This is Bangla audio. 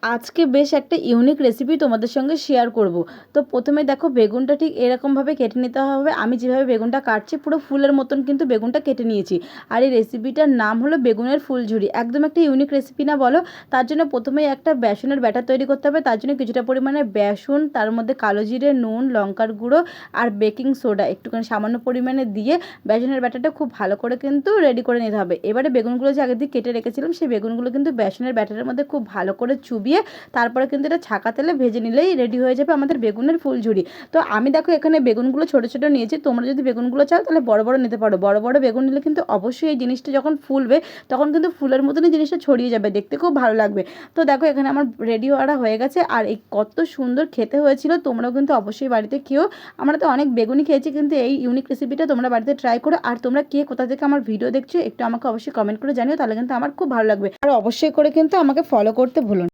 আজকে বেশ একটা ইউনিক রেসিপি তোমাদের সঙ্গে শেয়ার করব। তো প্রথমে দেখো বেগুনটা ঠিক এরকমভাবে কেটে নিতে হবে। আমি যেভাবে বেগুনটা কাটছি পুরো ফুলের মতন কিন্তু বেগুনটা কেটে নিয়েছি। আর এই রেসিপিটার নাম হলো বেগুনের ফুলঝুরি। একদম একটা ইউনিক রেসিপি না বলো? তার জন্য প্রথমেই একটা বেসনের ব্যাটার তৈরি করতে হবে। তার জন্য কিছুটা পরিমাণে বেসন, তার মধ্যে কালো জিরে, নুন, লঙ্কার গুঁড়ো আর বেকিং সোডা একটুখানি সামান্য পরিমাণে দিয়ে বেসনের ব্যাটারটা খুব ভালো করে কিন্তু রেডি করে নিতে হবে। এবারে বেগুনগুলো যে আগে দিয়ে কেটে রেখেছিলাম সেই বেগুনগুলো কিন্তু বেসনের ব্যাটারের মধ্যে খুব ভালো করে চুবিয়ে তারপরে কিন্তু এটা ছাকা তেলে ভেজে নিলেই রেডি হয়ে যাবে আমাদের বেগুনের ফুলঝুরি। তো আমি দেখো এখানে বেগুনগুলো ছোটো ছোটো নিয়েছি। তোমরা যদি বেগুনগুলো চাও তাহলে বড় বড় নিতে পারো। বড় বড় বেগুন নিলে কিন্তু অবশ্যই এই জিনিসটা যখন ফুলবে তখন কিন্তু ফুলের মতনই জিনিসটা ছড়িয়ে যাবে, দেখতে খুব ভালো লাগবে। তো দেখো এখানে আমার রেডি হওয়া হয়ে গেছে। আর এই কত সুন্দর খেতে হয়েছিল, তোমরাও কিন্তু অবশ্যই বাড়িতে খেও। আমরা তো অনেক বেগুনই খেয়েছি, কিন্তু এই ইউনিক রেসিপিটা তোমরা বাড়িতে ট্রাই করো। আর তোমরা কে কোথা থেকে আমার ভিডিও দেখছো একটু আমাকে অবশ্যই কমেন্ট করে জানিও, তাহলে কিন্তু আমার খুব ভালো লাগবে। আর অবশ্যই করে কিন্তু আমাকে ফলো করতে ভুলো না।